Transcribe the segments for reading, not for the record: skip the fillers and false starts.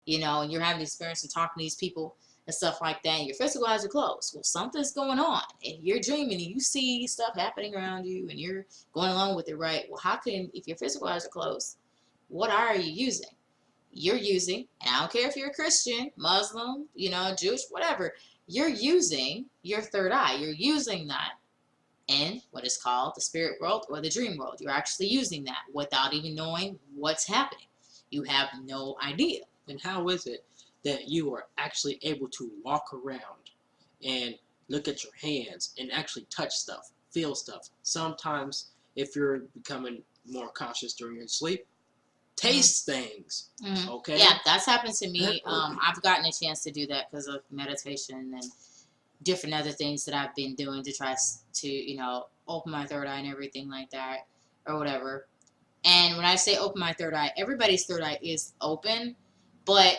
and you're having the experience of talking to these people and stuff like that, and your physical eyes are closed. Well, something's going on, and you're dreaming, and you see stuff happening around you, and you're going along with it, right? Well, how can, if your physical eyes are closed, what eye are you using? You're using, and I don't care if you're a Christian, Muslim, Jewish, whatever, you're using your third eye. You're using that in what is called the spirit world or the dream world. You're actually using that without even knowing what's happening. You have no idea. And how is it that you are actually able to walk around and look at your hands and actually touch stuff, feel stuff? Sometimes, if you're becoming more conscious during your sleep, taste things. Okay? Yeah, that's happened to me. I've gotten a chance to do that because of meditation and different other things that I've been doing to try to, open my third eye and everything like that or whatever. And when I say open my third eye, everybody's third eye is open, but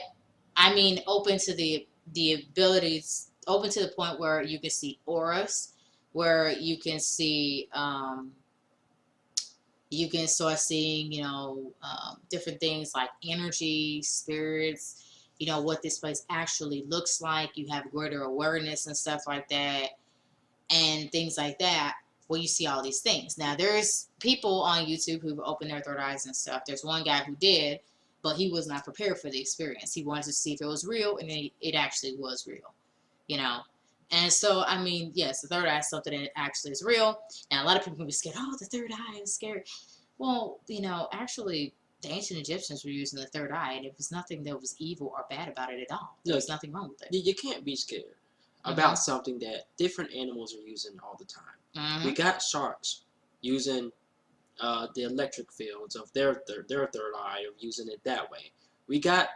I mean open to the abilities, open to the point where you can see auras, where you can see, you can start seeing, different things like energy, spirits, what this place actually looks like. You have greater awareness and stuff like that, and things like that, where you see all these things. Now, there's people on YouTube who've opened their third eyes and stuff. There's one guy who did, but he was not prepared for the experience. He wanted to see if it was real, and it actually was real, And so, I mean, yes, the third eye is something that actually is real. Now, a lot of people can be scared. Oh, the third eye is scary. Well, actually, the ancient Egyptians were using the third eye, and it was nothing that was evil or bad about it at all. There was nothing wrong with it. You can't be scared about something that different animals are using all the time. We got sharks using the electric fields of their third eye, of using it that way. We got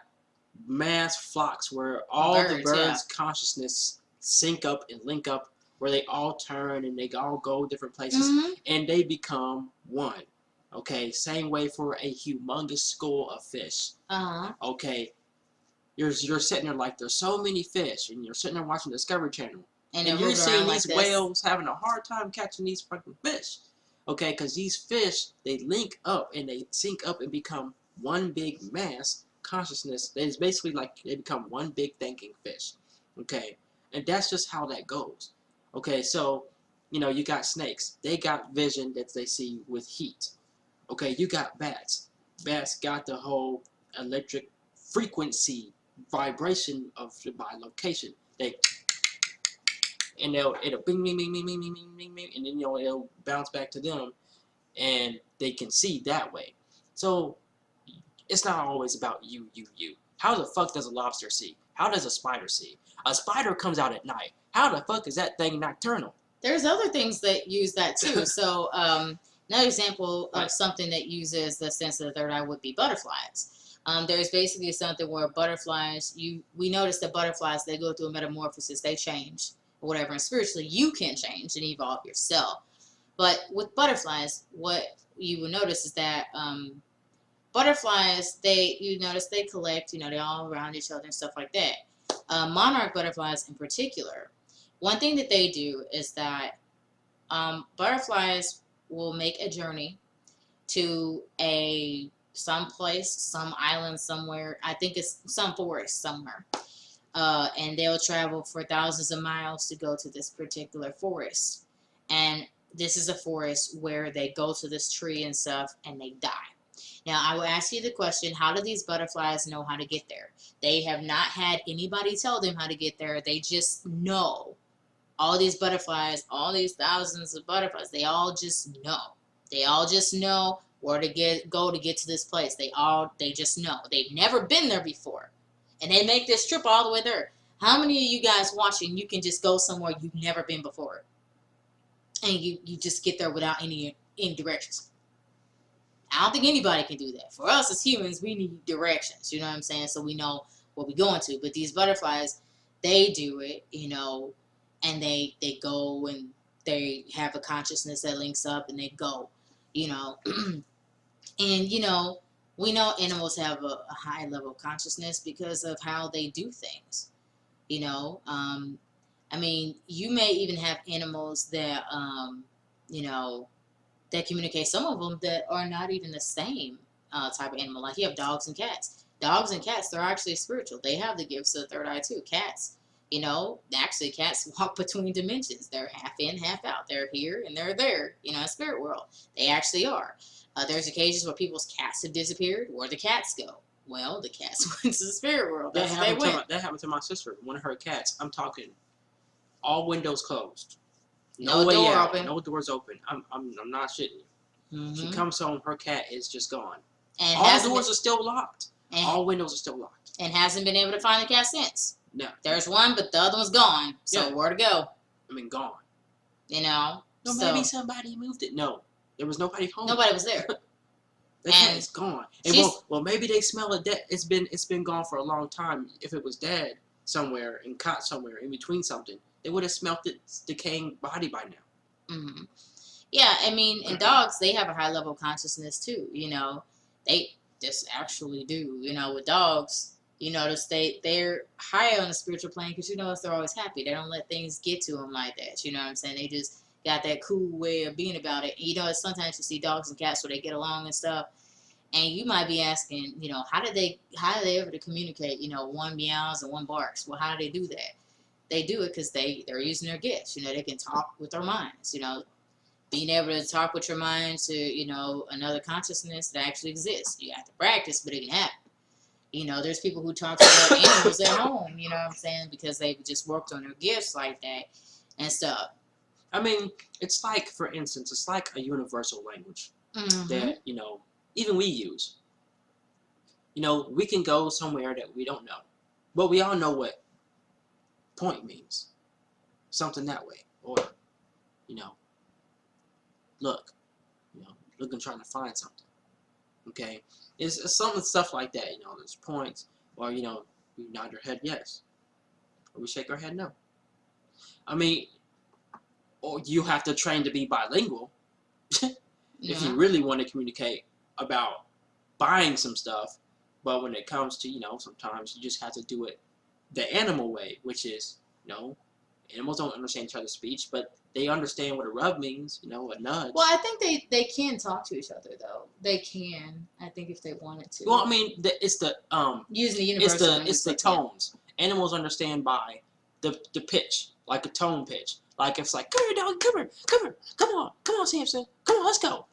mass flocks where all the birds' consciousness sync up and link up, where they all turn and they all go different places, and they become one. Okay, same way for a humongous school of fish. Okay, you're sitting there like there's so many fish, and you're sitting there watching Discovery Channel, and you're seeing these whales having a hard time catching these fucking fish. Okay, because these fish, they link up and they sync up and become one big mass consciousness. That is basically like they become one big thinking fish. Okay, and that's just how that goes. Okay, so you got snakes. They got vision that they see with heat. Okay, you got bats. Bats got the whole electric frequency vibration of by location. It'll bing, bing, bing, bing, bing, bing, bing, bing, and then it'll bounce back to them, and they can see that way. So it's not always about you. How the fuck does a lobster see? How does a spider see? A spider comes out at night. How the fuck is that thing nocturnal? There's other things that use that too. So another example of something that uses the sense of the third eye would be butterflies. There's basically something where butterflies, we notice that butterflies, they go through a metamorphosis, they change or whatever, and spiritually you can change and evolve yourself. But with butterflies, what you will notice is that butterflies, you notice they collect, they all around each other and stuff like that. Monarch butterflies in particular, one thing that they do is that butterflies will make a journey to some place, some island somewhere. I think it's some forest somewhere. And they'll travel for thousands of miles to go to this particular forest. And this is a forest where they go to this tree and stuff and they die. Now, I will ask you the question, how do these butterflies know how to get there? They have not had anybody tell them how to get there. They just know. All these butterflies, all these thousands of butterflies, they all just know. They all just know where to go to get to this place. They just know. They've never been there before. And they make this trip all the way there. How many of you guys watching, you can just go somewhere you've never been before? And you just get there without any directions. I don't think anybody can do that. For us as humans, we need directions. You know what I'm saying? So we know what we're going to. But these butterflies, they do it, and they go and they have a consciousness that links up and they go, And, we know animals have a high level of consciousness because of how they do things. I mean, you may even have animals that, that communicate. Some of them that are not even the same type of animal. Like you have dogs and cats. Dogs and cats, they're actually spiritual. They have the gifts of the third eye too. Cats, actually cats walk between dimensions. They're half in, half out. They're here and they're there, in spirit world. They actually are. There's occasions where people's cats have disappeared. Where the cats go? Well, the cats went to the spirit world. That's where they went. That happened to my sister. One of her cats. I'm talking all windows closed. No way door out. open. No doors open. I'm not shitting you. Mm-hmm. She comes home, her cat is just gone. And all doors are still locked. And, all windows are still locked. And hasn't been able to find the cat since. No. There's one, but the other one's gone. So where to go? I mean, gone. No, maybe somebody moved it. No, there was nobody home. Nobody was there. The cat is gone. And well, maybe they smell it dead. It's been gone for a long time. If it was dead somewhere and caught somewhere in between something, they would have smelt its decaying body by now. Mm-hmm. Yeah, I mean, and dogs, they have a high level of consciousness too. They just actually do. With dogs, you notice they're high on the spiritual plane because they're always happy. They don't let things get to them like that. You know what I'm saying? They just got that cool way of being about it. Sometimes you see dogs and cats where they get along and stuff, and you might be asking, how do they ever to communicate? One meows and one barks. Well, how do they do that? They do it because they're using their gifts. They can talk with their minds. Being able to talk with your mind to another consciousness that actually exists. You have to practice, but it can happen. There's people who talk to their animals at home. You know what I'm saying? Because they've just worked on their gifts like that and stuff. I mean, it's like, for instance, it's like a universal language that, even we use. We can go somewhere that we don't know. But we all know what point means. Something that way. Or, look and trying to find something. Okay? It's something, stuff like that. There's points. Or, we nod our head yes. Or we shake our head no. I mean, or you have to train to be bilingual if you really want to communicate about buying some stuff. But when it comes to, sometimes you just have to do it the animal way, which is, animals don't understand each other's speech, but they understand what a rub means, a nudge. Well, I think they can talk to each other, though. They can, I think, if they wanted to. Well, I mean, it's the using the universal it's the tones. Animals understand by the pitch, like a tone pitch. Like, if it's like, come here, dog, come on, Samson, come on, let's go.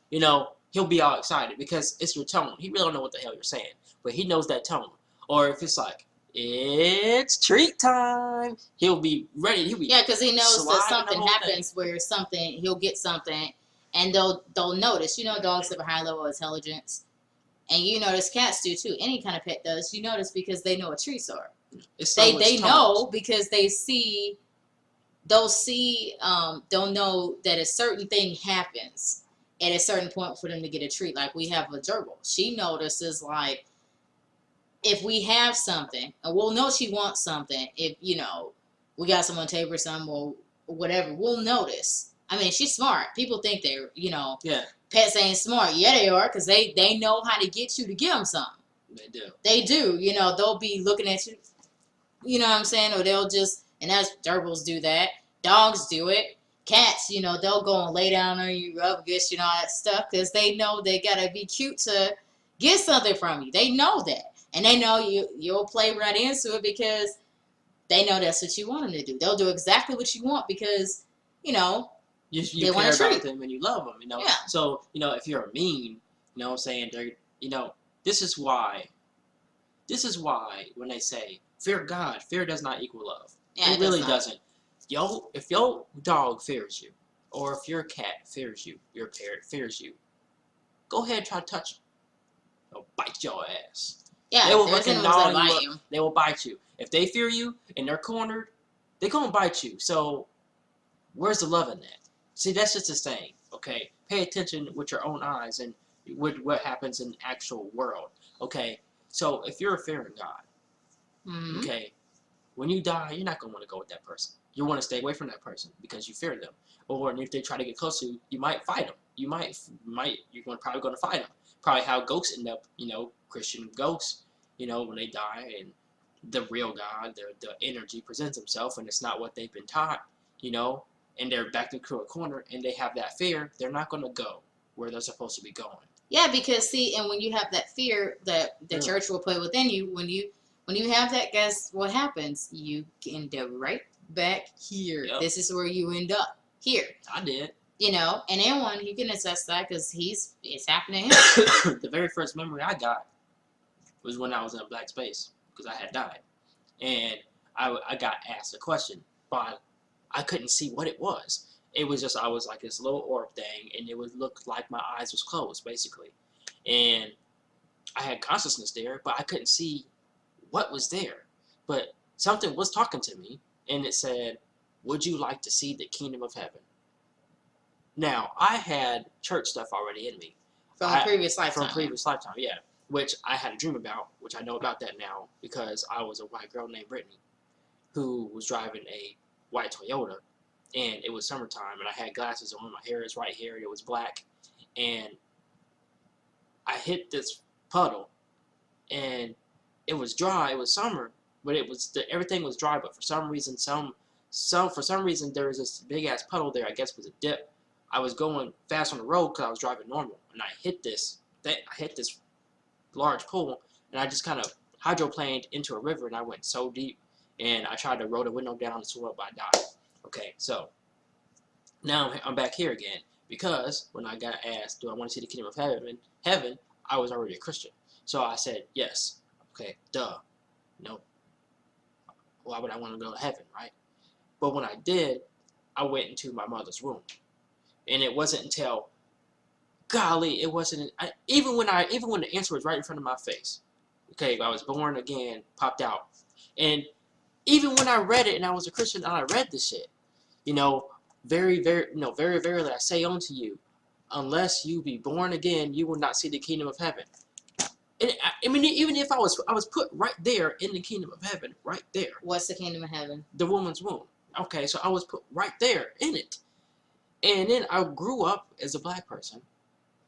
He'll be all excited because it's your tone. He really don't know what the hell you're saying, but he knows that tone. Or if it's like, it's treat time, he'll be ready. Because he knows that something happens where he'll get something, and they'll notice. Dogs have a high level of intelligence, and you notice cats do too. Any kind of pet does. You notice because they know what treats are. They know because they'll know that a certain thing happens at a certain point for them to get a treat. Like, we have a gerbil. She notices, like, if we have something, and we'll know she wants something, if, we got some on table or something, or whatever, we'll notice. I mean, she's smart. People think they're, pets ain't smart. Yeah, they are, because they know how to get you to give them something. They do. They'll be looking at you, you know what I'm saying? Or they'll just, and that's, gerbils do that. Dogs do it. Cats, they'll go and lay down on you, rub against you, and all that stuff, because they know they got to be cute to get something from you. They know that. And they know you'll play right into it because they know that's what you want them to do. They'll do exactly what you want because, you they want to treat them and you love them, Yeah. So, if you're mean, what I'm saying, this is why when they say, fear God, fear does not equal love. Yeah, it really doesn't. If your dog fears you, or if your cat fears you, your parrot fears you, go ahead and try to touch them. They'll bite your ass. Yeah, they will fucking gnaw you up. They will bite you. If they fear you and they're cornered, they're gonna bite you. So, where's the love in that? See, that's just a saying. Okay, pay attention with your own eyes and with what happens in the actual world. Okay, so if you're a fearing God, okay, when you die, you're not gonna want to go with that person. You want to stay away from that person because you fear them. Or if they try to get close to you, you might fight them. You're probably going to fight them. Probably how ghosts end up, Christian ghosts, when they die and the real God, the energy presents himself and it's not what they've been taught, and they're backed into a corner and they have that fear, they're not going to go where they're supposed to be going. Yeah, because see, and when you have that fear that the church will put within you, when you have that, guess what happens? You end up right back here. Yep. This is where you end up here. I did. You know, and anyone he can assess that because it's happening. The very first memory I got was when I was in a black space because I had died, and I got asked a question, but I couldn't see what it was. It was just I was like this little orb thing, and it would look like my eyes was closed basically, and I had consciousness there, but I couldn't see what was there. But something was talking to me, and it said, "Would you like to see the kingdom of heaven?" Now, I had church stuff already in me. From a previous lifetime. From a previous lifetime, yeah. Which I had a dream about, which I know about that now because I was a white girl named Brittany who was driving a white Toyota, and it was summertime, and I had glasses on. My hair is right here, and it was black, and I hit this puddle, and it was dry. It was summer, but everything was dry. But for some reason, there was this big ass puddle there. I guess it was a dip. I was going fast on the road because I was driving normal, and I hit this large pool, and I just kind of hydroplaned into a river, and I went so deep, and I tried to roll the window down and swim up, but I died. Okay, so now I'm back here again because when I got asked, do I want to see the kingdom of heaven, I was already a Christian. So I said, yes. Okay, duh. No. Why would I want to go to heaven, right? But when I did, I went into my mother's womb. And it wasn't until, golly, it wasn't, even when the answer was right in front of my face. Okay, I was born again, popped out. And even when I read it and I was a Christian and I read this shit, you know, very verily I say unto you, unless you be born again, you will not see the kingdom of heaven. And I mean, even if I was put right there in the kingdom of heaven, right there. What's the kingdom of heaven? The woman's womb. Okay, so I was put right there in it. And then I grew up as a black person,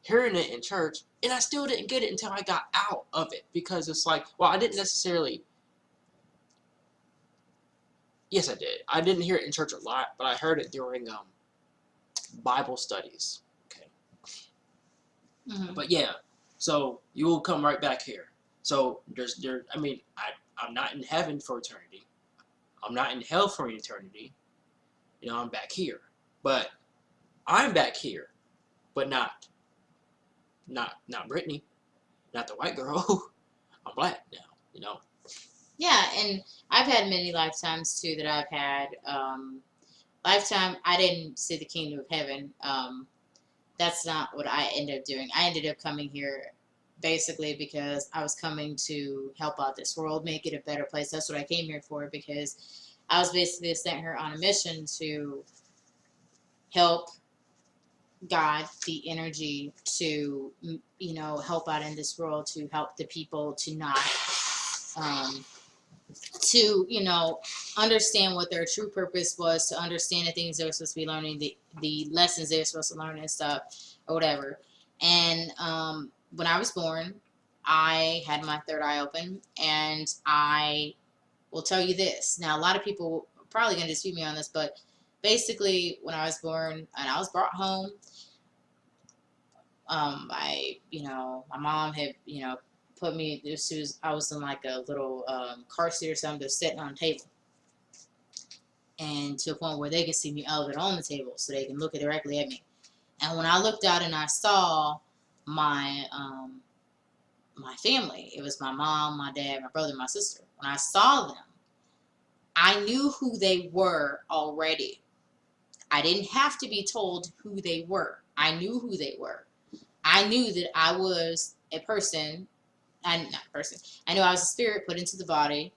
hearing it in church, and I still didn't get it until I got out of it. Because it's like, well, I didn't necessarily... Yes, I did. I didn't hear it in church a lot, but I heard it during Bible studies. Okay. Mm-hmm. But yeah, so you will come right back here. So I'm not in heaven for eternity. I'm not in hell for eternity. You know, I'm back here. But I'm back here, but not Brittany, not the white girl. I'm black now, you know. Yeah, and I've had many lifetimes too that I've had. Lifetime, I didn't see the kingdom of heaven. That's not what I ended up doing. I ended up coming here basically because I was coming to help out this world, make it a better place. That's what I came here for, because I was basically sent here on a mission to help God the energy to, you know, help out in this world, to help the people to not, to, you know, understand what their true purpose was, to understand the things they were supposed to be learning, the lessons they were supposed to learn and stuff, or whatever. And when I was born, I had my third eye open, and I will tell you this. Now, a lot of people are probably going to dispute me on this, but basically, when I was born and I was brought home, my mom had, put me, I was in like a little car seat or something, just sitting on a table. And to a point where they could see me elevate on the table so they can look directly at me. And when I looked out and I saw my family, it was my mom, my dad, my brother, my sister. When I saw them, I knew who they were already. I didn't have to be told who they were. I knew who they were. I knew that I was a person, I knew I was a spirit put into the body,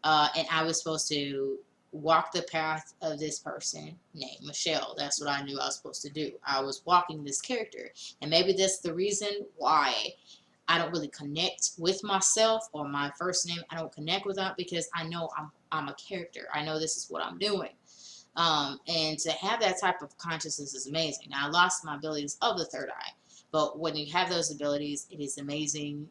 and I was supposed to walk the path of this person named Michelle. That's what I knew I was supposed to do. I was walking this character, and maybe that's the reason why I don't really connect with myself or my first name. I don't connect with that because I know I'm a character. I know this is what I'm doing. And to have that type of consciousness is amazing. Now, I lost my abilities of the third eye, But when you have those abilities, it is amazing.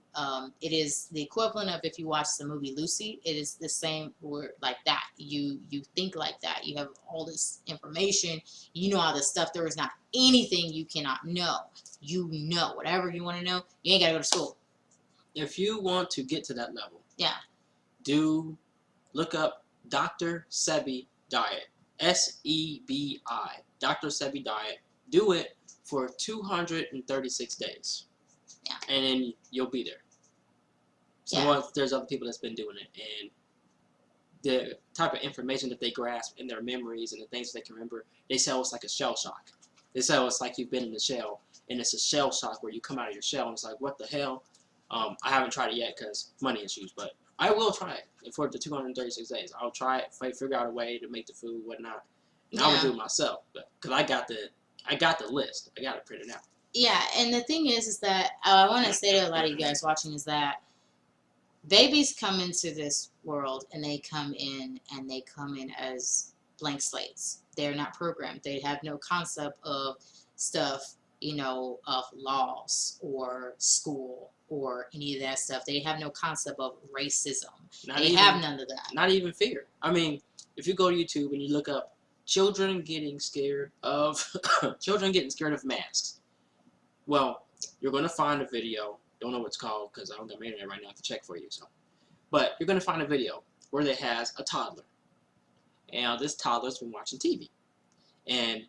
It is the equivalent of if you watch the movie Lucy. It is the same word like that. You think like that. You have all this information. You know all this stuff. There is not anything you cannot know. You know whatever you want to know. You ain't gotta go to school. If you want to get to that level, Yeah. Look up Dr. Sebi diet. Sebi. Dr. Sebi diet. Do it for 236 days. Yeah. And then you'll be there. So Yeah. there's other people that's been doing it, and the type of information that they grasp in their memories and the things that they can remember, they say it's like a shell shock. They say it's like you've been in the shell, and it's a shell shock where you come out of your shell, and it's like, what the hell? I haven't tried it yet because money issues, but I will try it for the 236 days. I'll try it, figure out a way to make the food, whatnot, and I will do it myself. But because I got the list, I got it printed out. Yeah, and the thing is that I want to say to a lot of you guys watching is that babies come into this world and they come in as blank slates. They're not programmed. They have no concept of stuff, of laws or school or any of that stuff. They have no concept of racism. They have none of that. Not even fear. I mean, if you go to YouTube and you look up children getting scared of masks, well, you're going to find a video. Don't know what it's called because I don't got my internet right now to check for you. But you're going to find a video where it has a toddler. And this toddler's been watching TV. And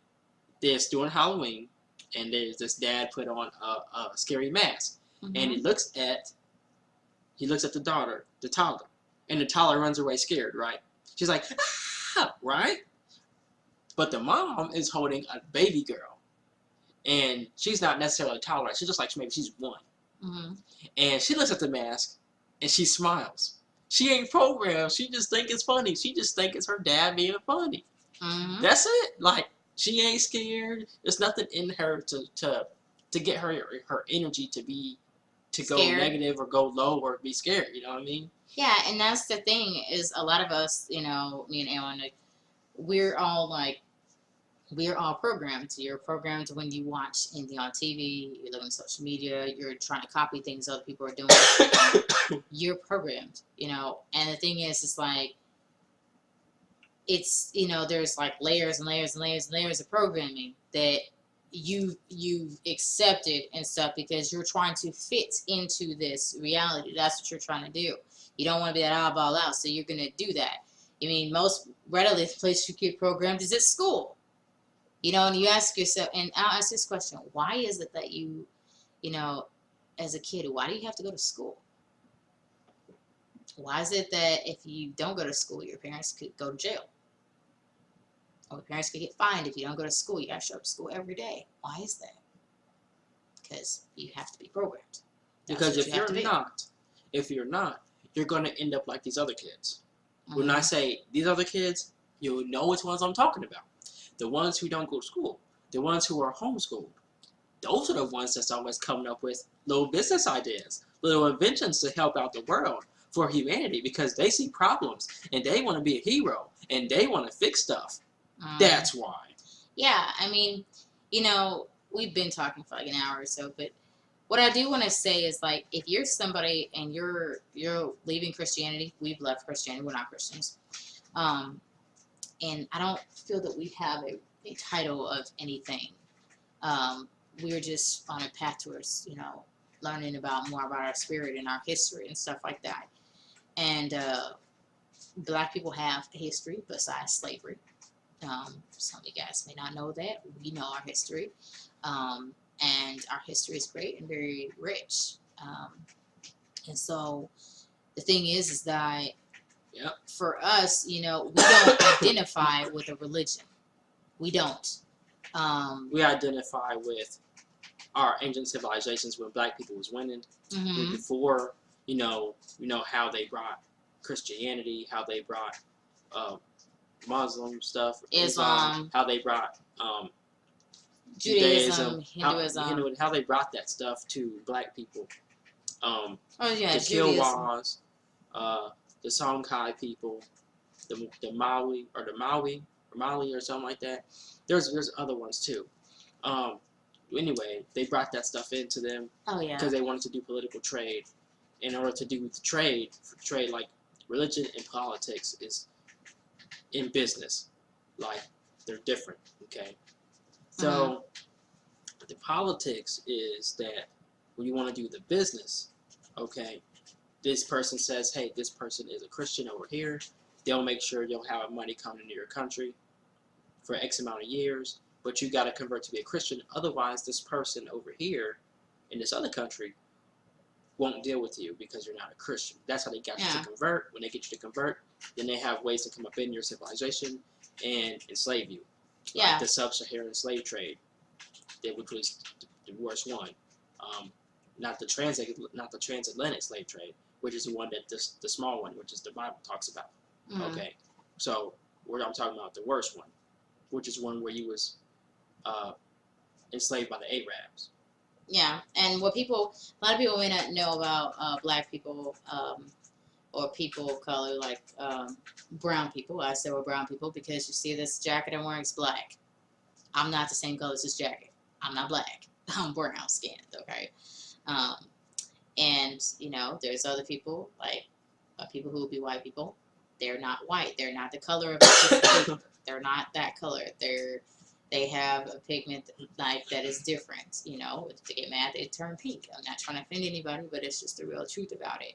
it's during Halloween. And there's this dad put on a scary mask. Mm-hmm. And he looks at the toddler. And the toddler runs away scared, right? She's like, ah, right? But the mom is holding a baby girl. And she's not necessarily a toddler. She's just like, maybe she's 1. Mm-hmm. And she looks at the mask and she smiles. She ain't programmed. She just think it's funny. She just think it's her dad being funny. Mm-hmm. That's it. Like, she ain't scared. There's nothing in her to get her energy to go negative or go low or be scared. You know what I mean? Yeah, and that's the thing is a lot of us, me and Alan, we're all programmed. You're programmed when you watch anything on TV, you look on social media, you're trying to copy things other people are doing. You're programmed, and the thing is, it's like, it's, there's like layers and layers and layers and layers of programming that you've accepted and stuff because you're trying to fit into this reality. That's what you're trying to do. You don't want to be that oddball out, so you're going to do that. I mean, most readily the place you get programmed is at school. And you ask yourself, and I'll ask this question, why is it that you, as a kid, why do you have to go to school? Why is it that if you don't go to school, your parents could go to jail? Or your parents could get fined if you don't go to school. You have to show up to school every day. Why is that? Because you have to be programmed. Because if you're not, you're going to end up like these other kids. Mm-hmm. When I say these other kids, you'll know which ones I'm talking about. The ones who don't go to school. The ones who are homeschooled. Those are the ones that's always coming up with little business ideas, little inventions to help out the world for humanity because they see problems and they want to be a hero and they want to fix stuff. That's why. Yeah, I mean, we've been talking for like an hour or so, but what I do want to say is, like, if you're somebody and you're leaving Christianity, we've left Christianity, we're not Christians, and I don't feel that we have a title of anything. We're just on a path towards, learning more about our spirit and our history and stuff like that. And Black people have a history besides slavery. Some of you guys may not know that. We know our history. And our history is great and very rich. And so the thing is that for us, we don't identify with a religion. We don't. We identify with our ancient civilizations when Black people was winning. Mm-hmm. Before, how they brought Christianity, how they brought Muslim stuff, Islam, how they brought Judaism, Hinduism, how they brought that stuff to Black people. The Killwas, the Songhai people, the Mali or something like that. There's other ones too. anyway, they brought that stuff into them. Oh yeah. Because they wanted to do political trade. In order to do the trade, like religion and politics is in business, like they're different. Okay, so the politics is that when you want to do the business, okay, this person says, hey, this person is a Christian over here. They'll make sure you'll have money coming into your country for X amount of years, but you got to convert to be a Christian. Otherwise, this person over here in this other country won't deal with you because you're not a Christian. That's how they got you to convert. When they get you to convert, then they have ways to come up in your civilization and enslave you. Like the sub-Saharan slave trade, which was the worst one. Not the transatlantic slave trade, which is the one that the small one, which is the Bible talks about. Okay, so I'm talking about the worst one, which is one where you was enslaved by the Arabs. Yeah, and a lot of people may not know about black people or people of color, like brown people. I say we're brown people because you see this jacket I'm wearing is black. I'm not the same color as this jacket. I'm not black. I'm brown skinned, okay? And, there's other people, like people who would be white people. They're not white. They're not the color of the paper. They're not that color. They have a pigment that is different. If they get mad, they turn pink. I'm not trying to offend anybody, but it's just the real truth about it.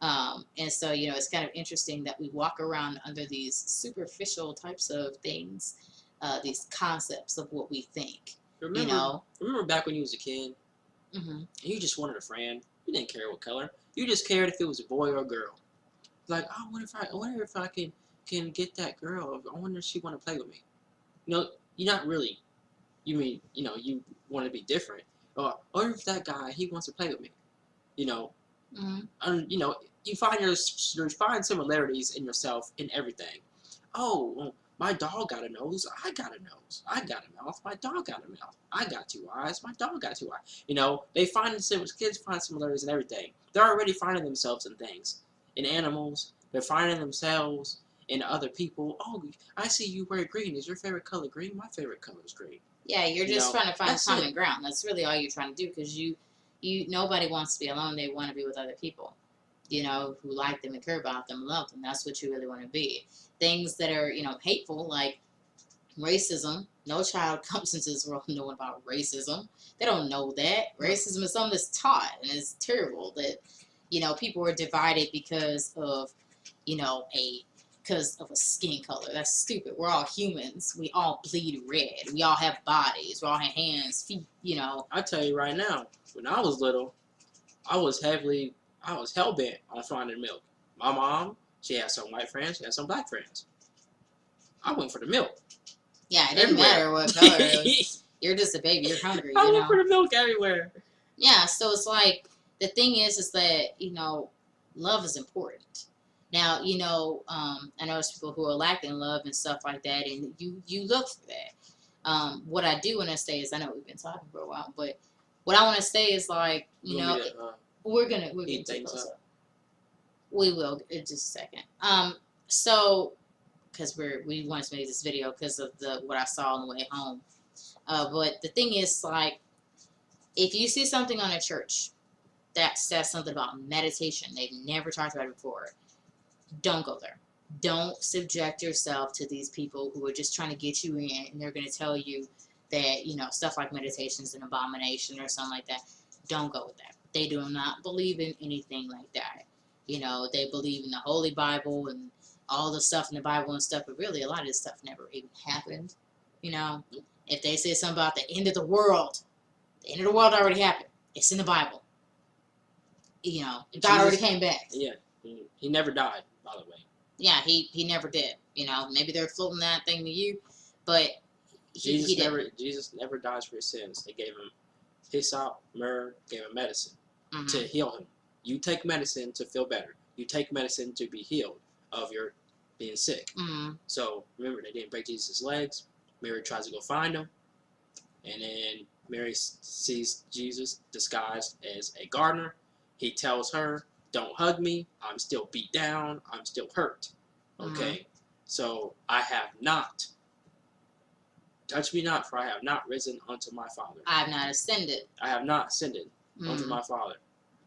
And so, it's kind of interesting that we walk around under these superficial types of things, these concepts of what we think. Remember back when you was a kid, and you just wanted a friend. You didn't care what color. You just cared if it was a boy or a girl. Like, I wonder if I can get that girl. I wonder if she want to play with me. You're not really. You mean, you want to be different. Or if that guy, he wants to play with me. You find similarities in yourself in everything. Oh, well, my dog got a nose. I got a nose. I got a mouth. My dog got a mouth. I got 2 eyes. My dog got 2 eyes. Kids find similarities in everything. They're already finding themselves in things. In animals, they're finding themselves in other people. Oh, I see you wear green. Is your favorite color green? My favorite color is green. Yeah, you're just trying to find common ground. That's really all you're trying to do because nobody wants to be alone. They want to be with other people, who like them and care about them, love them. That's what you really want to be. Things that are, hateful, like racism. No child comes into this world knowing about racism. They don't know that. Racism is something that's taught, and it's terrible that, people are divided because of, because of a skin color. That's stupid. We're all humans. We all bleed red. We all have bodies. We all have hands, feet, I tell you right now, when I was little, I was hell-bent on finding milk. My mom, she had some white friends, she had some black friends. I went for the milk. Yeah, it didn't matter what color it was. You're just a baby. You're hungry, I went for the milk everywhere. Yeah, so it's like, the thing is that, love is important. Now, I know there's people who are lacking love and stuff like that, and you look for that. What I do want to say is, I know we've been talking for a while, but what I want to say is like, we're gonna take those up. We will in just a second. So, because we wanted to make this video because of what I saw on the way home. But the thing is, like, if you see something on a church that says something about meditation, they've never talked about it before, don't go there. Don't subject yourself to these people who are just trying to get you in, and they're going to tell you that, stuff like meditation is an abomination or something like that. Don't go with that. They do not believe in anything like that. They believe in the Holy Bible and all the stuff in the Bible and stuff, but really a lot of this stuff never even happened. If they say something about the end of the world already happened. It's in the Bible. God already came back. Yeah, he never died, by the way. Yeah, he never did. Maybe they're floating that thing to you, but Jesus never dies for his sins. They gave him hyssop, myrrh, gave him medicine to heal him. You take medicine to feel better. You take medicine to be healed of your being sick. So remember, they didn't break Jesus' legs. Mary tries to go find him, and then Mary sees Jesus disguised as a gardener. He tells her, "Don't hug me. I'm still beat down. I'm still hurt." Okay, so I have not touch me not, for I have not risen unto my Father. I have not ascended. I have not ascended unto my Father,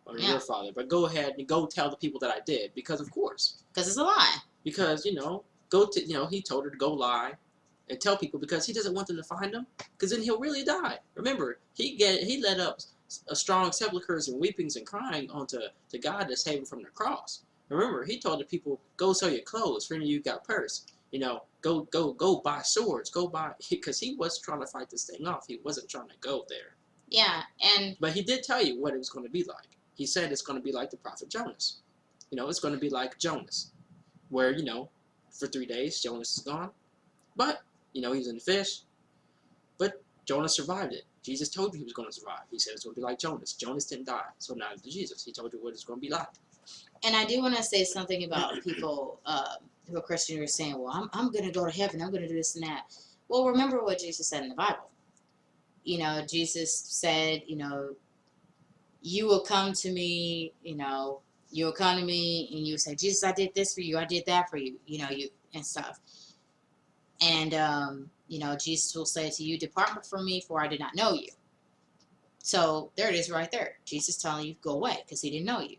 or your Father. But go ahead and go tell the people that I did, because of course. Because it's a lie. Because, he told her to go lie and tell people, because he doesn't want them to find him, because then he'll really die. Remember, he led up strong sepulchres and weepings and crying unto God to save him from the cross. Remember, he told the people, go sell your clothes, for any of you got purse. Go buy swords, because he was trying to fight this thing off. He wasn't trying to go there. Yeah, but he did tell you what it was going to be like. He said it's going to be like the prophet Jonas. It's going to be like Jonas, where for 3 days Jonas is gone, but he was in the fish, but Jonas survived it. Jesus told you he was going to survive. He said it's going to be like Jonas. Jonas didn't die, so neither did Jesus. He told you what it's going to be like. And I do want to say something about people who are Christian who are saying, well, I'm going to go to heaven. I'm going to do this and that. Well, remember what Jesus said in the Bible. Jesus said, you will come to me, you will come to me and you will say, Jesus, I did this for you. I did that for you, and stuff. And, Jesus will say to you, depart from me, for I did not know you. So there it is right there. Jesus telling you, go away, because he didn't know you.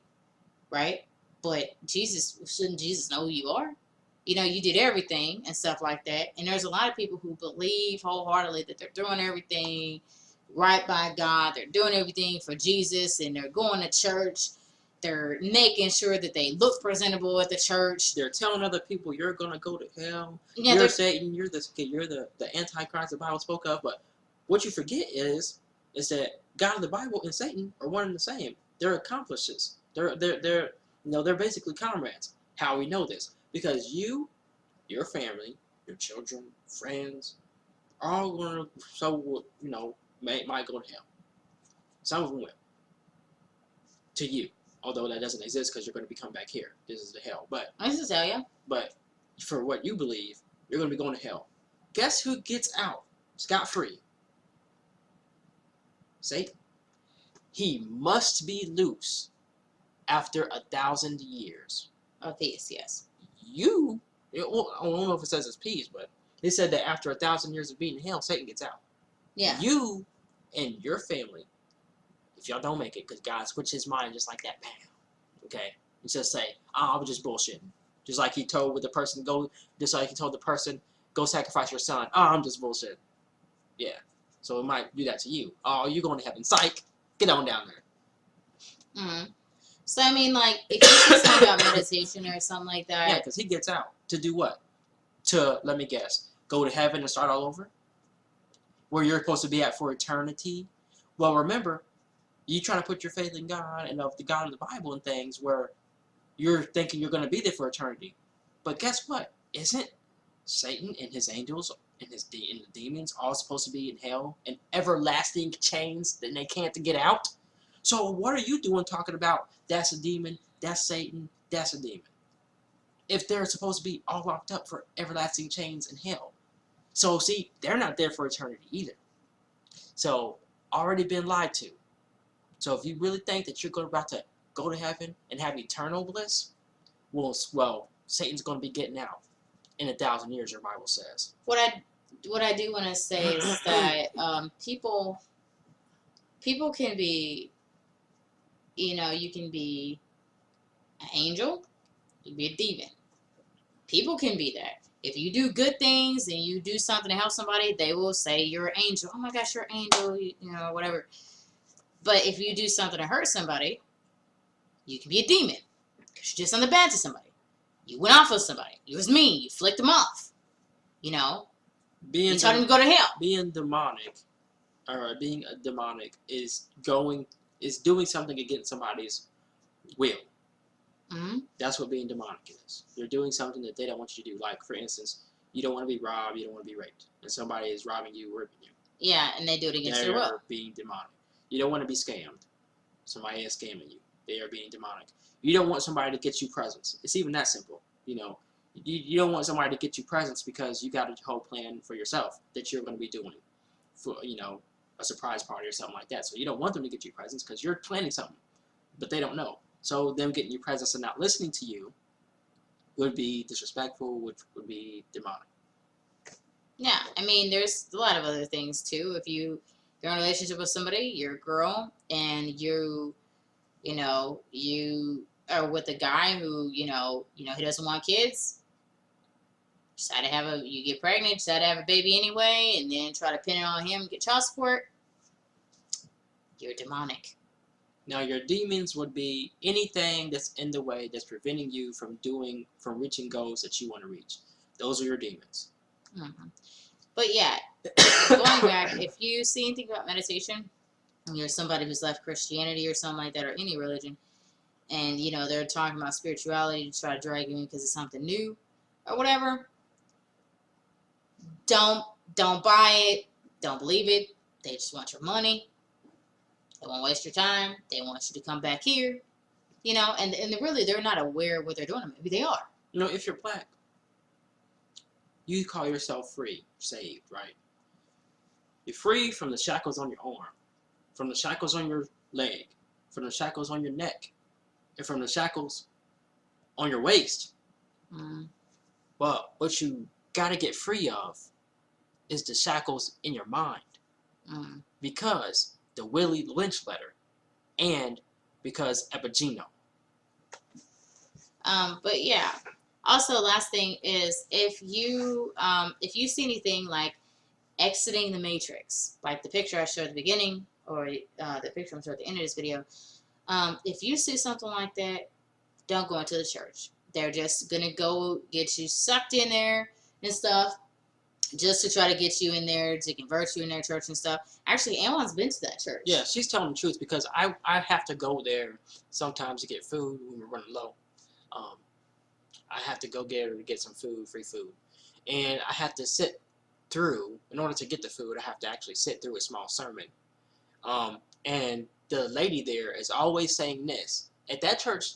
Right? But shouldn't Jesus know who you are? You did everything and stuff like that. And there's a lot of people who believe wholeheartedly that they're doing everything right by God. They're doing everything for Jesus, and they're going to church. They're making sure that they look presentable at the church. They're telling other people you're gonna go to hell. Yeah, you're Satan. You're the Antichrist the Bible spoke of. But what you forget is that God of the Bible and Satan are one and the same. They're accomplices. They're basically comrades. How we know this? Because you, your family, your children, friends, are all gonna might go to hell. Some of them will. To you. Although that doesn't exist, because you're going to come back here. This is the hell. But this is hell, yeah. But for what you believe, you're going to be going to hell. Guess who gets out scot-free? Satan. He must be loose after 1,000 years. Of peace, yes. I don't know if it says it's peace, but it said that after 1,000 years of being in hell, Satan gets out. Yeah. You and your family, if y'all don't make it, because God switched his mind just like that, bam. Okay? He just say, I was just bullshitting. Just like he told the person, go sacrifice your son. I'm just bullshitting. Yeah. So it might do that to you. Oh, you're going to heaven. Psych. Get on down there. Mm-hmm. So, I mean, like, if you say something about meditation or something like that. Yeah, because he gets out. To do what? To, let me guess, go to heaven and start all over? Where you're supposed to be at for eternity? Well, remember, you trying to put your faith in God and of the God of the Bible and things where you're thinking you're going to be there for eternity. But guess what? Isn't Satan and his angels and the demons all supposed to be in hell in everlasting chains that they can't get out? So what are you doing talking about that's a demon, that's Satan, that's a demon? If they're supposed to be all locked up for everlasting chains in hell. So see, they're not there for eternity either. So already been lied to. So if you really think that you're about to go to heaven and have eternal bliss, well, Satan's going to be getting out in 1,000 years, your Bible says. What I do want to say is that people can be, you can be an angel, you can be a demon. People can be that. If you do good things and you do something to help somebody, they will say you're an angel. Oh my gosh, you're an angel, whatever. But if you do something to hurt somebody, you can be a demon. Because you did something bad to somebody. You went off with somebody. You was mean. You flicked them off. You told him to go to hell. Being demonic, being a demonic is doing something against somebody's will. Mm-hmm. That's what being demonic is. You're doing something that they don't want you to do. Like, for instance, you don't want to be robbed, you don't want to be raped. And somebody is robbing you, raping you. Yeah, and they do it against their will. They're being demonic. You don't want to be scammed. Somebody is scamming you. They are being demonic. You don't want somebody to get you presents. It's even that simple. You don't want somebody to get you presents because you got a whole plan for yourself that you're going to be doing for, a surprise party or something like that. So you don't want them to get you presents because you're planning something, but they don't know. So them getting you presents and not listening to you would be disrespectful, which would be demonic. Yeah, I mean, there's a lot of other things too. If you're in a relationship with somebody, you're a girl, and you are with a guy who, he doesn't want kids. You get pregnant, decide to have a baby anyway, and then try to pin it on him and get child support. You're demonic. Now, your demons would be anything that's in the way that's preventing you from reaching goals that you want to reach. Those are your demons. Mm-hmm. But yeah, going back, if you see anything about meditation, and you're somebody who's left Christianity or something like that, or any religion, and they're talking about spirituality to try to drag you in because it's something new or whatever, don't buy it, don't believe it. They just want your money. They won't waste your time. They want you to come back here, and really they're not aware of what they're doing. Maybe they are. If you're black, you call yourself free, saved, right? You're free from the shackles on your arm, from the shackles on your leg, from the shackles on your neck, and from the shackles on your waist. Mm. But what you gotta get free of is the shackles in your mind. Mm. Because the Willie Lynch letter, and because Epigeno. But yeah. Also, last thing is if you see anything like exiting the matrix, like the picture I showed at the beginning, or the picture I'm showing at the end of this video, if you see something like that, don't go into the church. They're just gonna go get you sucked in there and stuff, just to try to get you in there, to convert you in their church and stuff. Actually, Anwan's been to that church. Yeah, she's telling the truth, because I have to go there sometimes to get food when we're running low. I have to go get some food, free food. And I have to sit through, in order to get the food, I have to actually sit through a small sermon. And the lady there is always saying this. At that church,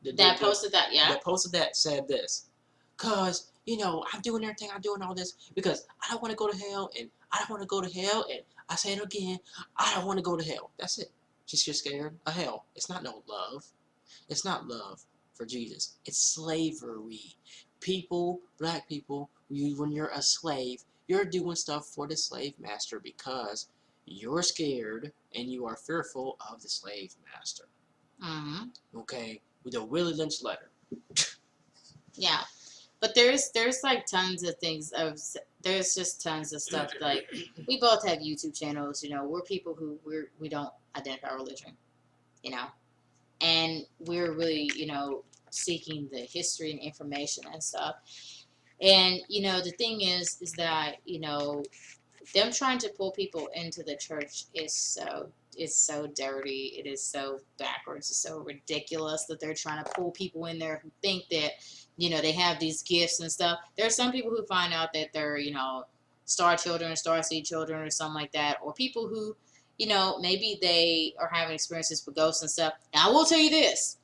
that posted that said this. Because, I'm doing everything, I'm doing all this because I don't want to go to hell, and I don't want to go to hell, and I say it again, I don't want to go to hell. That's it. She's just scared of hell. It's not no love. It's not love for Jesus. It's slavery. Black people, when you're a slave, you're doing stuff for the slave master because you're scared and you are fearful of the slave master. Mm-hmm. Okay? With the Willie Lynch letter. Yeah. But there's like tons of things there's just tons of stuff. Like, we both have YouTube channels, we're people who we don't identify religion, and we're really, seeking the history and information and stuff. And, the thing is that, them trying to pull people into the church is so dirty. It is so backwards. It's so ridiculous that they're trying to pull people in there who think that, they have these gifts and stuff. There are some people who find out that they're, star children, star seed children or something like that. Or people who, maybe they are having experiences with ghosts and stuff. And I will tell you this.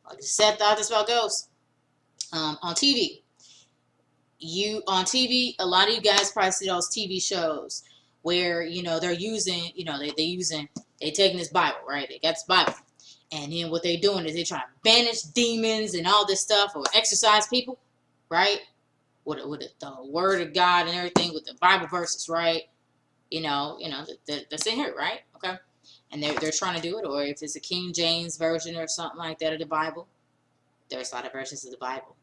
Like I said, thought this about ghosts. On TV. A lot of you guys probably see those TV shows where, they're using, they taking this Bible, right? They got this Bible. And then what they're doing is they try to banish demons and all this stuff, or exorcise people, right? With the word of God and everything, with the Bible verses, right? That's in here, right? Okay. And they're trying to do it, or if it's a King James version or something like that of the Bible, there's a lot of versions of the Bible.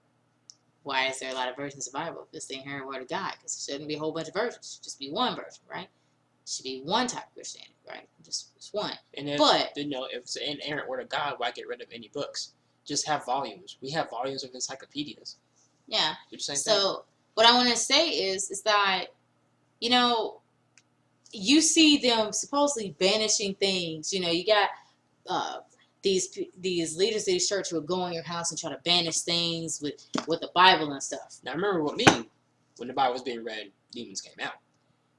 Why is there a lot of versions of the Bible if it's the inherent word of God? Because it shouldn't be a whole bunch of versions. It should just be one version, right? It should be one type of Christianity, right? Just one. And if it's an inerrant word of God, why get rid of any books? Just have volumes. We have volumes of encyclopedias. Yeah. So what I want to say is that, you see them supposedly banishing things. You got these leaders of these church who would go in your house and try to banish things with the Bible and stuff. Now, I remember with me, when the Bible was being read, demons came out.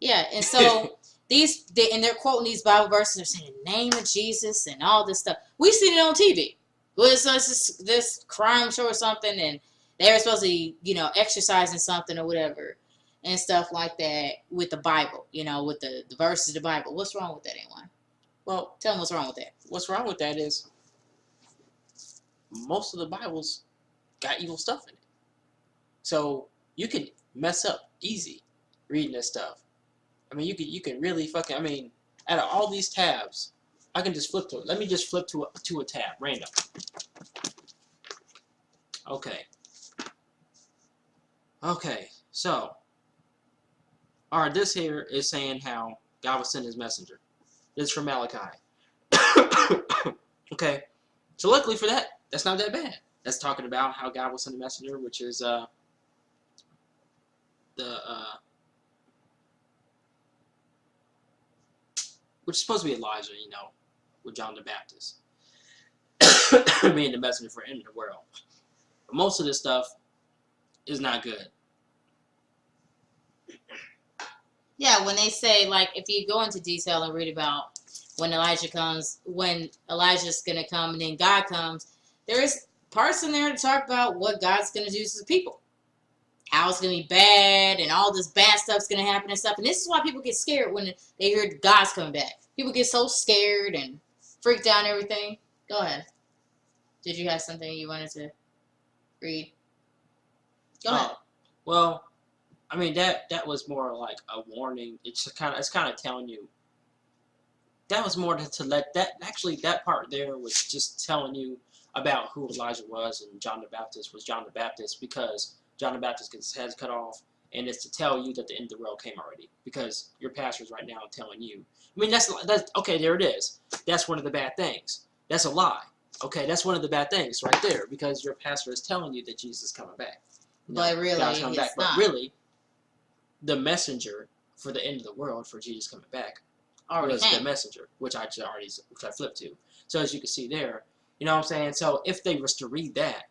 Yeah, and so they're quoting these Bible verses. They're saying the name of Jesus and all this stuff. We seen it on TV. Well, it's this crime show or something, and they were supposed to be, exercising something or whatever, and stuff like that with the Bible. With the verses of the Bible. What's wrong with that, anyone? Well, tell them what's wrong with that. What's wrong with that is most of the Bibles got evil stuff in it. So you can mess up easy. reading this stuff. I mean, you can really fucking. I mean, out of all these tabs, I can just flip to it. Let me just flip to a tab, random. Okay. Okay. So, all right. This here is saying how God will send His messenger. This is from Malachi. Okay. So luckily for that, that's not that bad. That's talking about how God will send a messenger, which is which is supposed to be Elijah, you know, with John the Baptist, being the messenger for the end of the world. But most of this stuff is not good. Yeah, when they say, like, if you go into detail and read about when Elijah's gonna come and then God comes, there is parts in there to talk about what God's gonna do to the people. How it's gonna be bad and all this bad stuff's gonna happen and stuff. And this is why people get scared when they hear God's coming back. People get so scared and freaked out and everything. Go ahead. Did you have something you wanted to read? Go ahead. Well, I mean that was more like a warning. It's kind of telling you. That was more to let that actually that part there was just telling you about who Elijah was, and John the Baptist was John the Baptist because John the Baptist gets his head cut off, and it's to tell you that the end of the world came already because your pastor's right now telling you. I mean that's okay. There it is. That's one of the bad things. That's a lie. Okay, that's one of the bad things right there because your pastor is telling you that Jesus is coming back. No, but really, God's coming back. Not. But really, the messenger for the end of the world for Jesus coming back was the messenger, which I flipped to. So as you can see there, you know what I'm saying. So if they was to read that,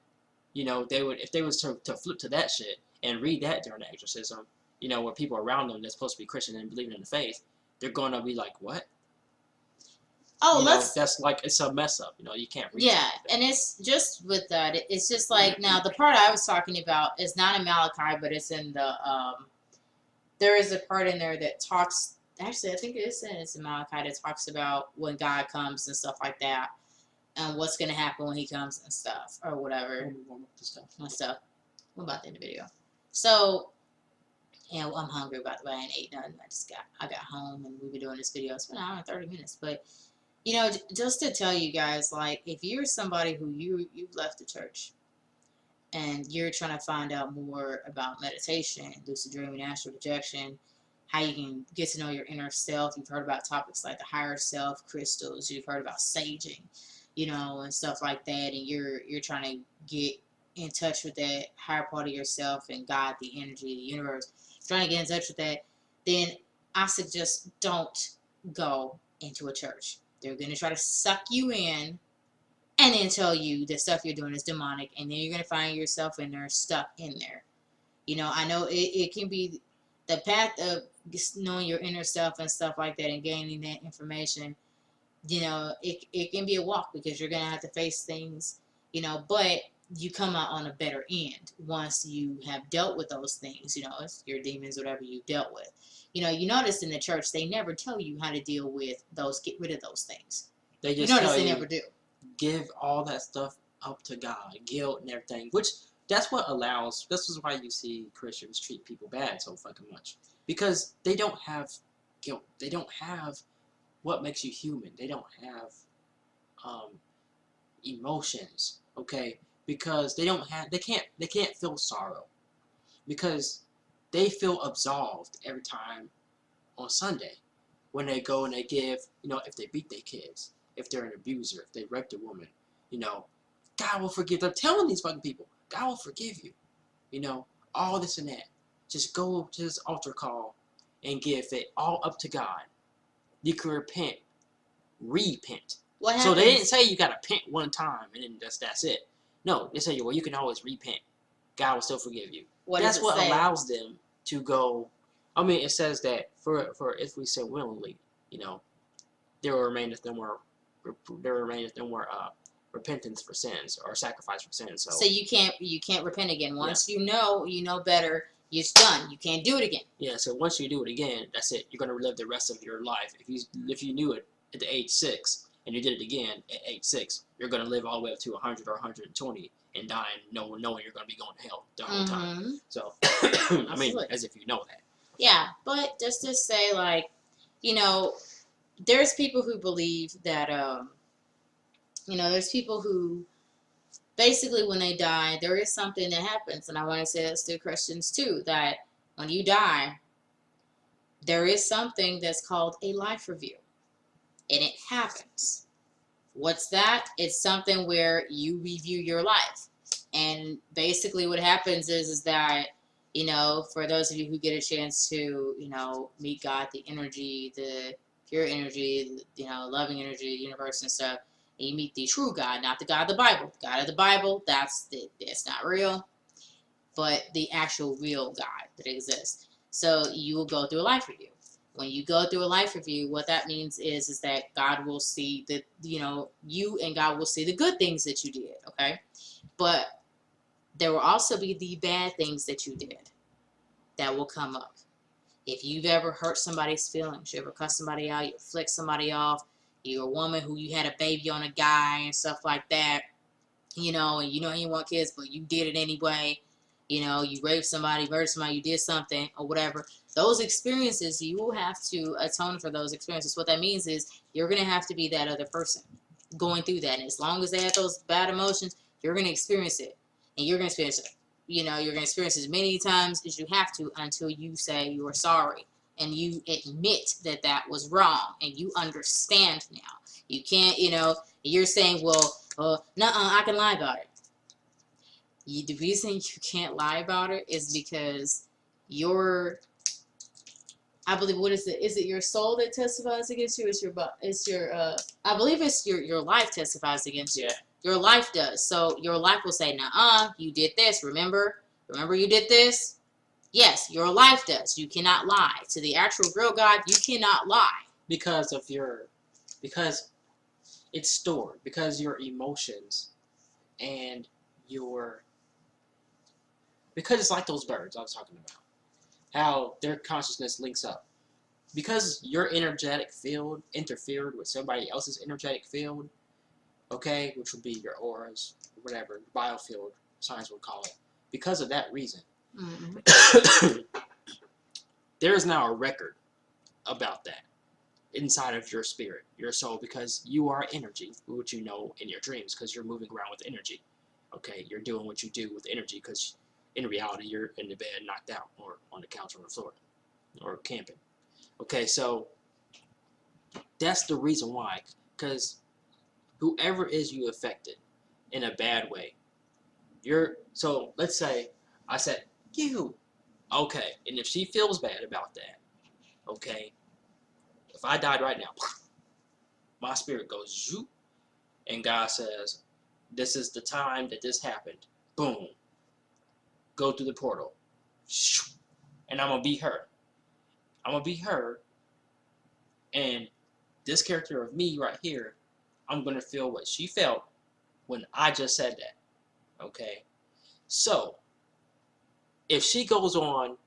you know, if they was to flip to that shit and read that during the exorcism, you know, where people around them that's supposed to be Christian and believing in the faith, they're gonna be like, what? Oh, you know, that's like it's a mess up. You know, you can't read. Yeah, and it's just with that. It's just like now the part I was talking about is not in Malachi, but it's in the there is a part in there that talks. Actually, I think it's in Malachi that talks about when God comes and stuff like that, and what's gonna happen when He comes and stuff or whatever. And stuff. What about that in the video? So, yeah, well, I'm hungry by the way. I ain't ate nothing. I got home and we've been doing this video. It's been an hour and 30 minutes, but. You know, just to tell you guys, like, if you're somebody who you've left the church and you're trying to find out more about meditation, lucid dreaming, astral projection, how you can get to know your inner self, you've heard about topics like the higher self, crystals, you've heard about saging, you know, and stuff like that, and you're trying to get in touch with that higher part of yourself and God, the energy, the universe, trying to get in touch with that, then I suggest don't go into a church. They're going to try to suck you in and then tell you the stuff you're doing is demonic. And then you're going to find yourself in there, stuck in there. You know, I know it can be the path of knowing your inner self and stuff like that and gaining that information. You know, it can be a walk because you're going to have to face things, you know, but you come out on a better end once you have dealt with those things. You know, it's your demons, whatever you dealt with. You know, you notice in the church, they never tell you how to deal with those, get rid of those things. They just they never do. Give all that stuff up to God, guilt and everything, which this is why you see Christians treat people bad so fucking much. Because they don't have guilt. They don't have what makes you human. They don't have emotions, okay? Because they can't feel sorrow. Because they feel absolved every time on Sunday when they go and they give, you know, if they beat their kids, if they're an abuser, if they raped a woman, you know, God will forgive. They're telling these fucking people, God will forgive you. You know, all this and that. Just go to this altar call and give it all up to God. You can repent. Repent. So they didn't say you got to repent one time and then that's it. No, they say, well, you can always repent. God will still forgive you. That's what allows them to go. I mean, it says that for if we sin willingly, you know, there remaineth no more repentance for sins or sacrifice for sins. So you can't repent again. Once you know better, it's done. You can't do it again. Yeah. So once you do it again, that's it. You're gonna relive the rest of your life. If you knew it at the age 6 and you did it again at age 6, you're gonna live all the way up to 100 or 120 and die knowing you're gonna be going to hell the whole time. So I mean, as if you know that. Yeah, but just to say, like, you know, there's people who believe that, there's people who basically when they die, there is something that happens, and I want to say this to Christians too, that when you die, there is something that's called a life review, and it happens. What's that? It's something where you review your life. And basically what happens is that, for those of you who get a chance to, meet God, the energy, the pure energy, loving energy, the universe and stuff, and you meet the true God, not the God of the Bible. The God of the Bible, that's not real, but the actual real God that exists. So you will go through a life review. When you go through a life review, what that means is that God will see that, you and God will see the good things that you did, okay? But there will also be the bad things that you did that will come up. If you've ever hurt somebody's feelings, you ever cut somebody out, you flick somebody off, you're a woman who you had a baby on a guy and stuff like that, and you want kids, but you did it anyway, you raped somebody, murdered somebody, you did something or whatever. Those experiences, you will have to atone for those experiences. What that means is you're going to have to be that other person going through that. And as long as they have those bad emotions, you're going to experience it. And you're going to experience it. You're going to experience it as many times as you have to until you say you are sorry. And you admit that that was wrong. And you understand now. You can't, you're saying, well, I can lie about it. The reason you can't lie about it is because I believe, what is it? Is it your soul that testifies against you? I believe it's your life testifies against you. Yeah. Your life does. So your life will say, you did this. Remember you did this? Yes, your life does. You cannot lie. To the actual real God, you cannot lie. Because it's stored. Because your emotions and because it's like those birds I was talking about. How their consciousness links up. Because your energetic field interfered with somebody else's energetic field, okay, which would be your auras, whatever, biofield, science would call it. Because of that reason, there is now a record about that inside of your spirit, your soul, because you are energy, which you know in your dreams, because you're moving around with energy. Okay, you're doing what you do with energy, because in reality, you're in the bed, knocked out, or on the couch on the floor, or camping. Okay, so that's the reason why, because whoever is you affected in a bad way, so let's say I said, you, okay, and if she feels bad about that, okay, if I died right now, my spirit goes, zoop, and God says, this is the time that this happened, boom, go through the portal, and I'm going to be her. I'm going to be her, and this character of me right here, I'm going to feel what she felt when I just said that, okay? So, if she goes on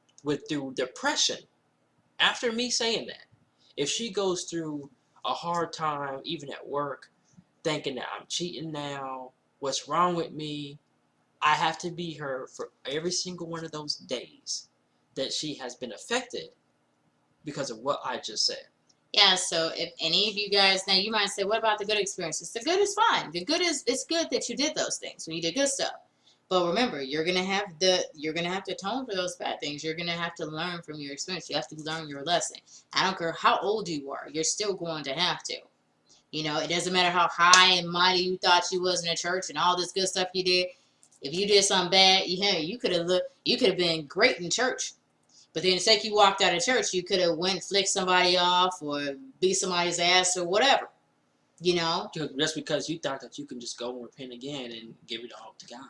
through depression, after me saying that, if she goes through a hard time, even at work, thinking that I'm cheating now, what's wrong with me, I have to be her for every single one of those days that she has been affected because of what I just said. Yeah, so if any of you guys, now you might say, what about the good experiences? The good is fine. It's good that you did those things when you did good stuff. But remember, you're gonna have to atone for those bad things. You're gonna have to learn from your experience. You have to learn your lesson. I don't care how old you are, you're still going to have to. It doesn't matter how high and mighty you thought you was in the church and all this good stuff you did. If you did something bad, you could have been great in church. But then the second you walked out of church, you could have went flick somebody off or beat somebody's ass or whatever. Just because you thought that you can just go and repent again and give it all to God.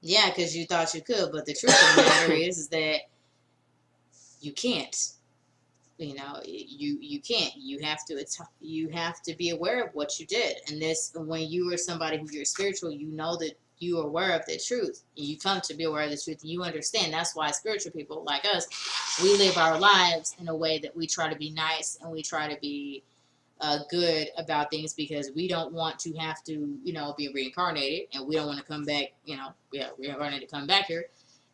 Yeah, because you thought you could, but the truth of the matter is that you can't. You can't. You have to be aware of what you did. And when you are somebody who you're spiritual, you know that you are aware of the truth. You come to be aware of the truth, and you understand. That's why spiritual people like us, we live our lives in a way that we try to be nice and we try to be good about things, because we don't want to have to, be reincarnated, and we don't want to come back, reincarnated, come back here.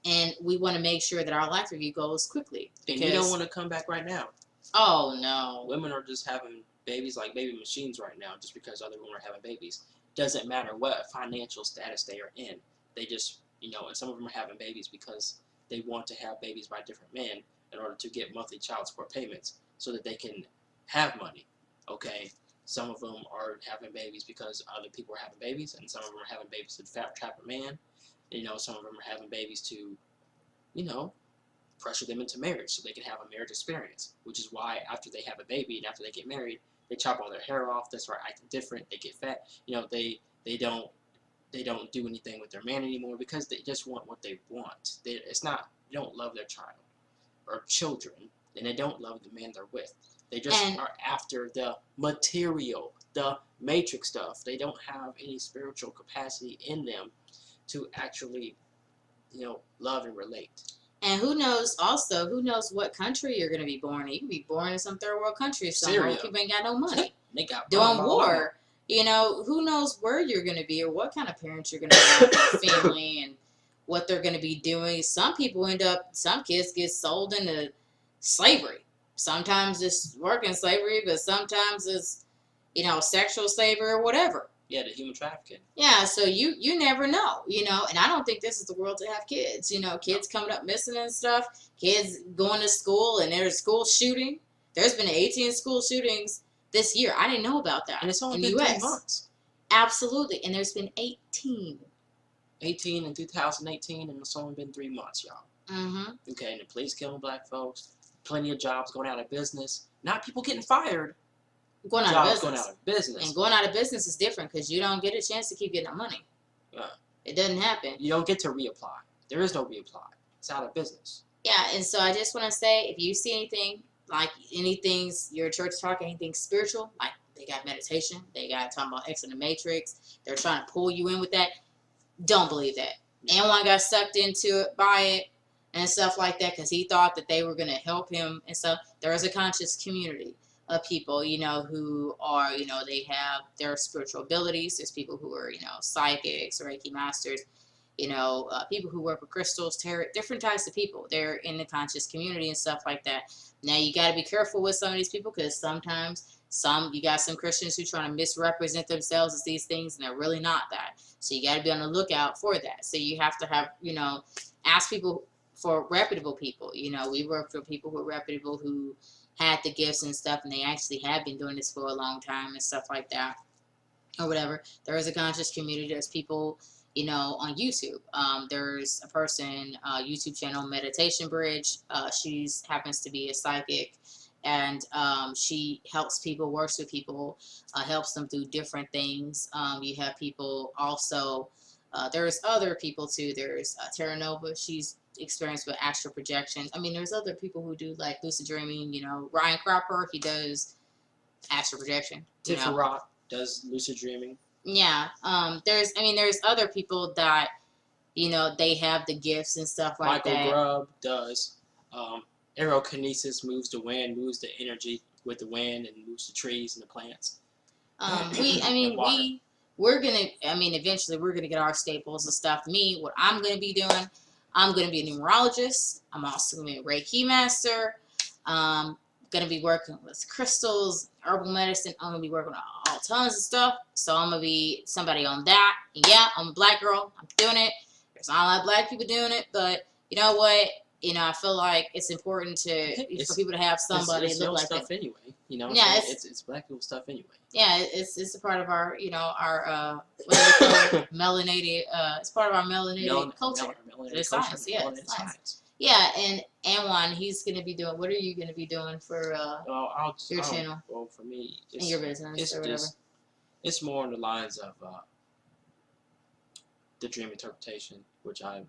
And we want to make sure that our life review goes quickly. And you don't want to come back right now. Oh, no. Women are just having babies like baby machines right now just because other women are having babies. Doesn't matter what financial status they are in. They just, and some of them are having babies because they want to have babies by different men in order to get monthly child support payments so that they can have money, okay? Some of them are having babies because other people are having babies, and some of them are having babies to trap a man. Some of them are having babies to, pressure them into marriage so they can have a marriage experience, which is why after they have a baby and after they get married, they chop all their hair off, they start acting different, they get fat, they don't do anything with their man anymore because they just want what they want. They don't love their child or children, and they don't love the man they're with. They just are after the material, the matrix stuff. They don't have any spiritual capacity in them to actually, love and relate. And who knows what country you're going to be born in. You can be born in some third world country somewhere where people ain't got no money. They got doing war. Who knows where you're going to be or what kind of parents you're going to have in your family and what they're going to be doing. Some kids get sold into slavery. Sometimes it's working slavery, but sometimes it's, sexual slavery or whatever. Yeah, the human trafficking. Yeah, so you never know, and I don't think this is the world to have kids. Kids coming up missing and stuff, kids going to school and there's school shooting. There's been 18 school shootings this year. I didn't know about that. And it's only in been the 3 months. Absolutely, and there's been 18. 18 in 2018, and it's only been 3 months, y'all. Mm-hmm. Okay, and the police killing black folks, plenty of jobs going out of business, not people getting fired. Going out of business. And going out of business is different because you don't get a chance to keep getting that money. Yeah. It doesn't happen. You don't get to reapply. There is no reapply. It's out of business. Yeah, and so I just want to say, if you see anything, like anything, your church talk, anything spiritual, like they got meditation, they got talking about X and the Matrix, they're trying to pull you in with that, don't believe that. Anyone got sucked into it by it and stuff like that because he thought that they were going to help him and stuff. There is a conscious community of people, who are, they have their spiritual abilities. There's people who are, psychics, Reiki masters, people who work with crystals, tarot, different types of people. They're in the conscious community and stuff like that. Now, you got to be careful with some of these people because sometimes you got some Christians who trying to misrepresent themselves as these things, and they're really not that. So you got to be on the lookout for that. So you have to have, ask people for reputable people. We work for people who are reputable, who had the gifts and stuff, and they actually have been doing this for a long time and stuff like that, or whatever. There is a conscious community. There's people, on YouTube. There's a person, YouTube channel, Meditation Bridge. She happens to be a psychic, and she helps people, works with people, helps them through different things. You have people also, there's other people too. There's Terra Nova. She's experienced with astral projection. I mean, there's other people who do like lucid dreaming. Ryan Cropper, he does astral projection. Tiffany Rock does lucid dreaming. Yeah. There's other people that, they have the gifts and stuff like that. Michael Grubb does. Aerokinesis moves the wind, moves the energy with the wind, and moves the trees and the plants. Eventually we're gonna get our staples and stuff. What I'm gonna be doing, I'm going to be a numerologist. I'm also going to be a Reiki master. Going to be working with crystals, herbal medicine. I'm going to be working on all tons of stuff. So I'm going to be somebody on that. And yeah, I'm a black girl. I'm doing it. There's not a lot of black people doing it. But you know what? I feel like it's important for people to have somebody it's look like stuff that. Anyway. Yeah, it's black people stuff anyway. Yeah, it's a part of our, our what do they call it? Melanated. It's part of our melanated culture. It's science. Yeah, it's science. Yeah, and Anwan, he's gonna be doing. What are you gonna be doing for your channel? Well, for me, and your business or whatever. It's more on the lines of the dream interpretation, which I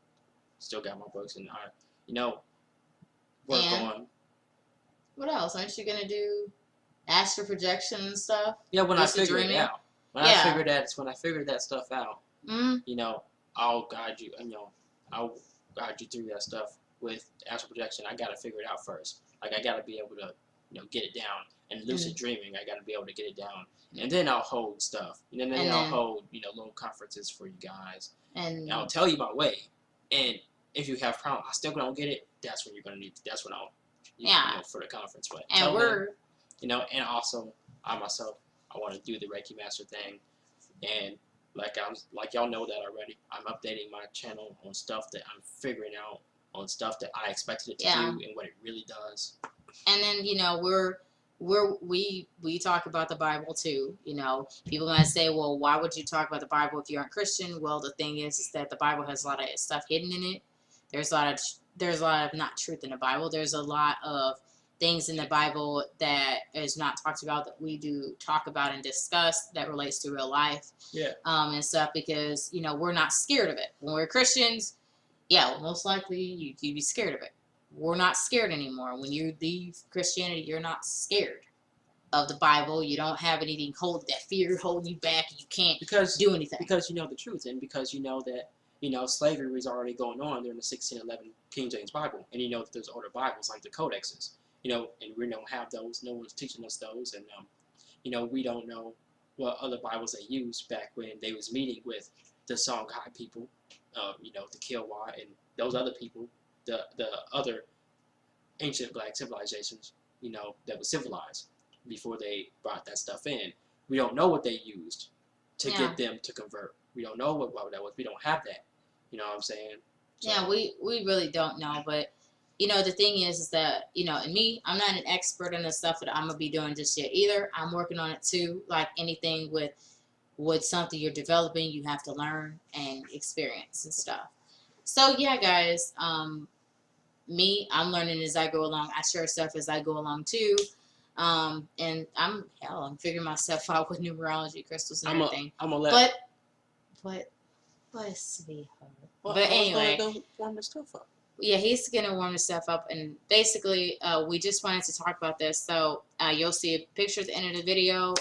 still got my books and I, work on. What else? Aren't you gonna do astral projection and stuff? Yeah, when I figure it out. When I figure that stuff out, mm-hmm. I'll guide you. I'll guide you through that stuff with astral projection. I gotta figure it out first. Like I gotta be able to, get it down. And lucid dreaming, I gotta be able to get it down. And then I'll hold stuff. And then I'll hold, little conferences for you guys. And I'll tell you my way. And if you have problems, I still don't get it. That's when you're gonna need. That's when I'll you know, for the conference. But and we're them, you know, and also I myself, I want to do the Reiki Master thing, and like y'all know that already. I'm updating my channel on stuff that I'm figuring out, on stuff that I expected it to do and what it really does. And then, you know, we talk about the Bible too. You know, people are gonna say, well, why would you talk about the Bible if you aren't Christian? Well, the thing is that the Bible has a lot of stuff hidden in it. There's a lot of not truth in the Bible. There's a lot of things in the Bible that is not talked about that we do talk about and discuss that relates to real life. Yeah. And stuff, because, you know, we're not scared of it. When we're Christians, yeah, well, most likely you'd be scared of it. We're not scared anymore. When you leave Christianity, you're not scared of the Bible. You don't have anything that fear holding you back, and you can't do anything. Because you know the truth, and because you know that, you know, slavery was already going on during the 1611 King James Bible, and you know that there's older Bibles like the Codexes, you know, and we don't have those. No one's teaching us those, and you know, we don't know what other Bibles they used back when they was meeting with the Songhai people, you know, the Kiowa and those other people, the other ancient black civilizations, you know, that was civilized before they brought that stuff in. We don't know what they used to get them to convert. We don't know what that was. We don't have that. You know what I'm saying? So, yeah, we really don't know. But, you know, the thing is that, you know, and me, I'm not an expert in the stuff that I'm going to be doing just yet either. I'm working on it too. Like anything with something you're developing, you have to learn and experience and stuff. So, yeah, guys, I'm learning as I go along. I share stuff as I go along too. And I'm figuring myself out with numerology, crystals, and everything. But sweetheart. Well, but anyway, go warm the stuff up. Yeah, he's gonna warm the stuff up, and basically, we just wanted to talk about this. So you'll see a picture at the end of the video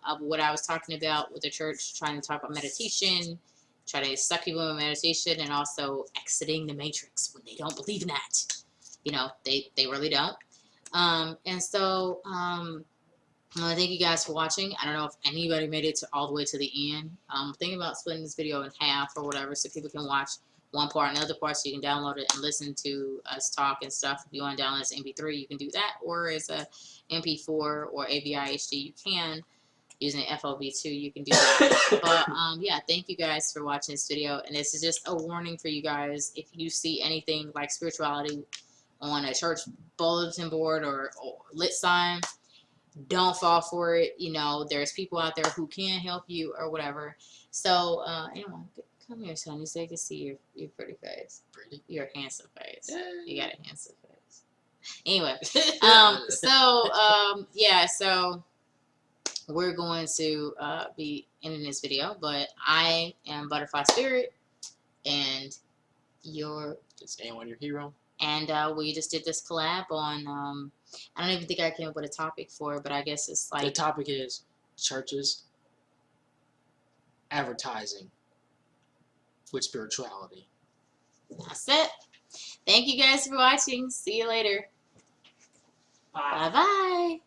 of what I was talking about with the church, trying to talk about meditation, trying to suck people into meditation, and also exiting the matrix when they don't believe in that. You know, they really don't. And so, thank you guys for watching. I don't know if anybody made it all the way to the end. Thinking about splitting this video in half or whatever so people can watch one part and the other part so you can download it and listen to us talk and stuff. If you want to download it as MP3, you can do that. Or as a MP4 or AVI HD, you can. Using FOV2, you can do that. But, yeah, thank you guys for watching this video. And this is just a warning for you guys. If you see anything like spirituality on a church bulletin board or lit sign, don't fall for it. You know, there's people out there who can help you or whatever. So, anyway, come here, sonny, so you can see your pretty face. Your handsome face. You got a handsome face. Anyway, yeah, so we're going to be ending this video, but I am Butterfly Spirit, and you're just anyone your hero. And we just did this collab on, I don't even think I came up with a topic for it, but I guess it's like... The topic is churches advertising with spirituality. That's it. Thank you guys for watching. See you later. Bye-bye.